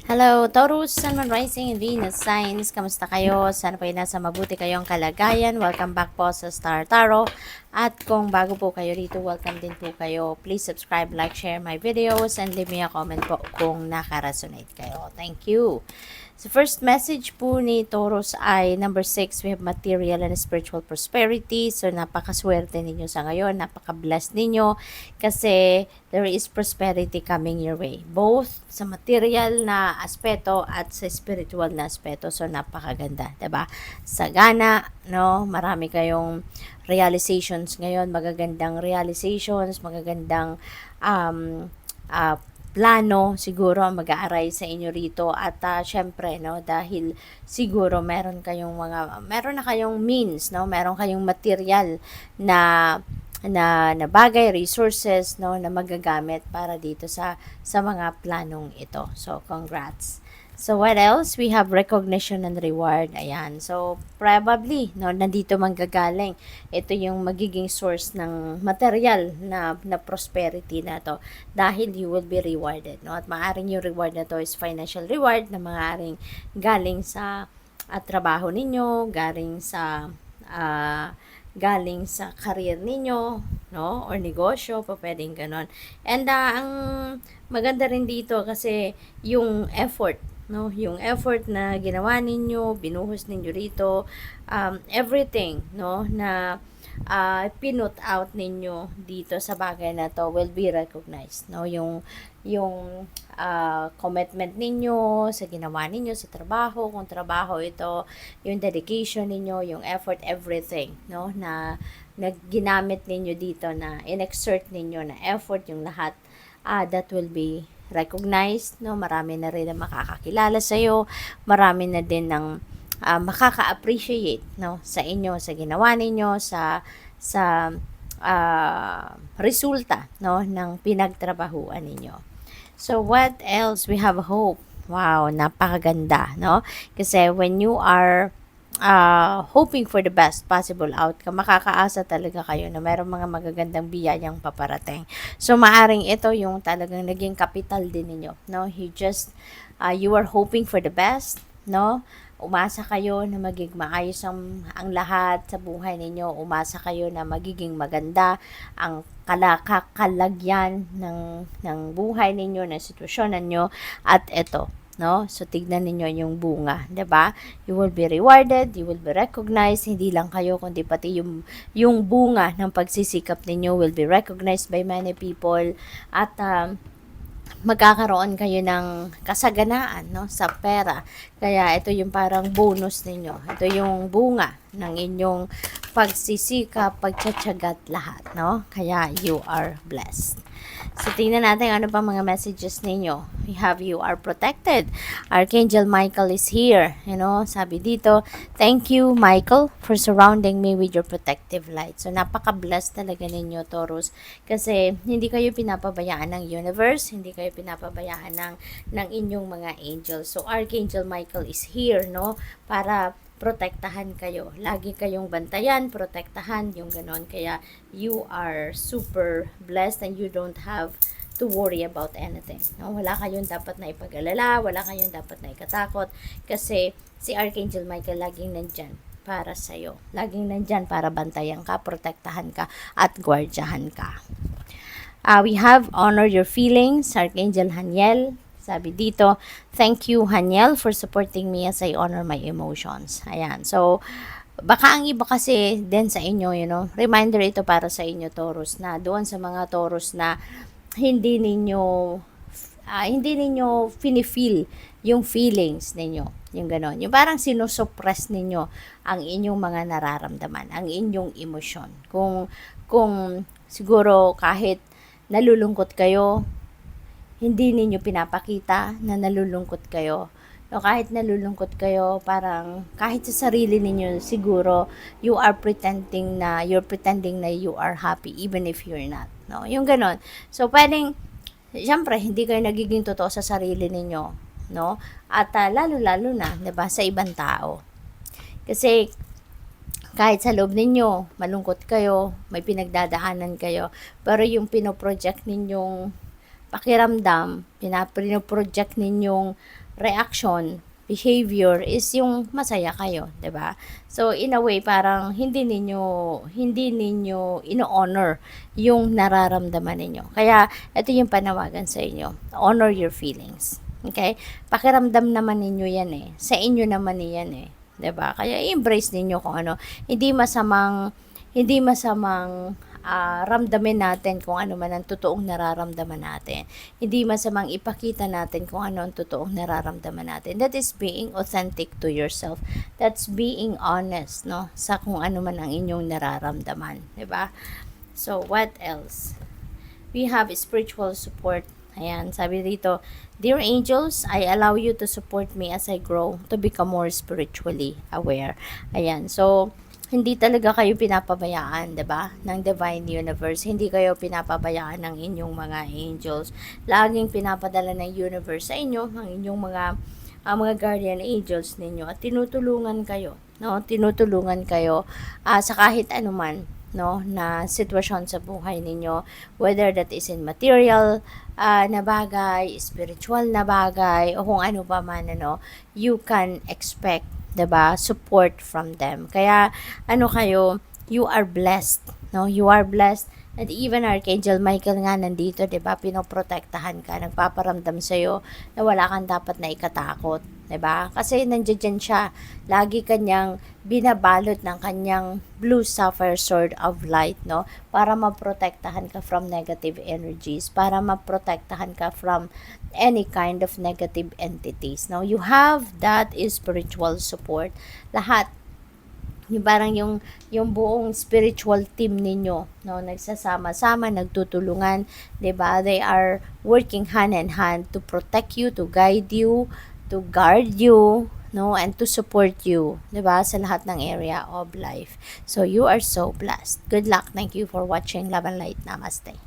Hello, Taurus, Sun, Moon, Rising, and Venus signs. Kamusta kayo? Sana po ay nasa mabuti kayong kalagayan. Welcome back po sa Star Tarot. At kung bago po kayo rito, welcome din po kayo. Please subscribe, like, share my videos, and leave me a comment po kung naka-resonate kayo. Thank you. So first message po ni Taurus ay number 6, we have material and spiritual prosperity. So napakaswerte ninyo sa ngayon, napaka-blessed ninyo kasi there is prosperity coming your way. Both sa material na aspeto at sa spiritual na aspeto. So napakaganda, 'di ba? Sagana, no? Marami kayong realizations ngayon, magagandang realizations, magagandang um, plano siguro ang mag-aaray sa inyo rito at syempre no dahil siguro meron na kayong means no meron kayong material na na bagay, resources no na magagamit para dito sa mga planong ito. So congrats. So what else? We have recognition and reward. Ayan. So probably no nandito manggagaling. Ito yung magiging source ng material na prosperity na to dahil you will be rewarded no. At maaring yung reward na to is financial reward na maaring galing sa trabaho ninyo, uh, galing sa career ninyo, no? Or negosyo, pa pwedeng ganon. And ang maganda rin dito kasi yung effort, no? Yung effort na ginawa ninyo, binuhos ninyo rito, everything, no? Na pinut out ninyo dito sa bagay na to will be recognized, no? Yung commitment ninyo sa ginawa ninyo sa trabaho, kung trabaho ito, yung dedication ninyo, yung effort, everything, no? Na ginamit ninyo dito, na in-exert ninyo, na effort, yung lahat, that will be recognized, no? Marami na rin na makakakilala sa iyo, marami na din ng makaka-appreciate, no, sa inyo, sa ginawa ninyo, sa resulta, no, ng pinagtrabahuan ninyo. So what else? We have hope. Wow, napakaganda, no? Kasi when you are hoping for the best possible outcome, makakaasa talaga kayo na mayroong mga magagandang biyayang paparating. So, maaring ito yung talagang naging capital din ninyo, no? You are hoping for the best, no? Umasa kayo na magiging maayos ang lahat sa buhay ninyo. Umasa kayo na magiging maganda ang kakalagyan ng buhay ninyo, ng sitwasyon ninyo. At ito, no? So tignan niyo yung bunga, 'di ba? You will be rewarded, you will be recognized, hindi lang kayo kundi pati yung bunga ng pagsisikap ninyo will be recognized by many people at magkakaroon kayo ng kasaganaan, no, sa pera. Kaya ito yung parang bonus ninyo. Ito yung bunga ng inyong pagsisikap, pagtsatsagat lahat, no? Kaya you are blessed. So, tingnan natin ano pa mga messages ninyo. We have you are protected. Archangel Michael is here. You know, sabi dito, thank you, Michael, for surrounding me with your protective light. So, napaka-blessed talaga ninyo, Taurus. Kasi, hindi kayo pinapabayaan ng universe, hindi kayo pinapabayaan ng inyong mga angels. So, Archangel Michael is here, no? Para protektahan kayo. Lagi kayong bantayan, protektahan, yung ganon. Kaya, you are super blessed and you don't have to worry about anything. No? Wala kayong dapat na ipag-alala, wala kayong dapat na ikatakot, kasi si Archangel Michael laging nandyan para sa'yo. Laging nandyan para bantayan ka, protektahan ka, at gwardyahan ka. We have honor your feelings, Archangel Haniel. Sabi dito, thank you, Haniel, for supporting me as I honor my emotions. Ayan. So, baka ang iba kasi din sa inyo, reminder ito para sa inyo, Taurus, na doon sa mga Taurus na hindi ninyo feel yung feelings ninyo. Yung ganon. Yung parang sinusuppress ninyo ang inyong mga nararamdaman, ang inyong emosyon. Kung siguro kahit nalulungkot kayo, hindi ninyo pinapakita na nalulungkot kayo. No, kahit nalulungkot kayo, parang kahit sa sarili ninyo siguro you're pretending na you are happy even if you're not. No, yung ganon. So pwedeng siyempre hindi kayo nagiging totoo sa sarili ninyo, no? At lalo-lalo na, 'di ba, sa ibang tao. Kasi kahit sa loob ninyo, malungkot kayo, may pinagdadaanan kayo, pero yung pinoproject ninyong pakiramdam, pinoproject ninyong reaction, behavior is yung masaya kayo, 'di ba? So in a way parang hindi ninyo ino-honor yung nararamdaman ninyo. Kaya ito yung panawagan sa inyo. Honor your feelings. Okay? Pakiramdam naman ninyo 'yan eh. Sa inyo naman 'yan eh. 'Di ba? Kaya i-embrace ninyo kung ano. Hindi masamang ramdamin natin kung ano man ang totoong nararamdaman natin. Hindi masamang ipakita natin kung ano ang totoong nararamdaman natin. That is being authentic to yourself. That's being honest, no? Sa kung ano man ang inyong nararamdaman, 'di ba? So, what else? We have spiritual support. Ayan, sabi dito, Dear angels, I allow you to support me as I grow to become more spiritually aware. Ayan, so, hindi talaga kayo pinapabayaan, 'di ba? Ng divine universe. Hindi kayo pinapabayaan ng inyong mga angels. Laging pinapadala ng universe sa inyo ang inyong mga guardian angels ninyo at tinutulungan kayo, no? Tinutulungan kayo sa kahit anuman, no, na sitwasyon sa buhay ninyo, whether that is in material na bagay, spiritual na bagay, o kung ano pa man, ano, you can expect, 'di ba, support from them. Kaya ano kayo, you are blessed, no? You are blessed. And even Archangel Michael nga nandito, 'di ba? Pinoprotektahan ka, nagpaparamdam sa iyo na wala kang dapat na ikatakot, 'di ba? Kasi nandiyan siya. Lagi kanyang binabalot ng kanyang blue sapphire sword of light, no? Para maprotektahan ka from negative energies, para maprotektahan ka from any kind of negative entities. No, you have that spiritual support. Lahat yung parang yung buong spiritual team ninyo, no, nagsasama-sama, nagtutulungan, 'di ba? They are working hand in hand to protect you, to guide you, to guard you, no, and to support you, 'di ba, sa lahat ng area of life. So you are so blessed. Good luck. Thank you for watching. Love and light. Namaste.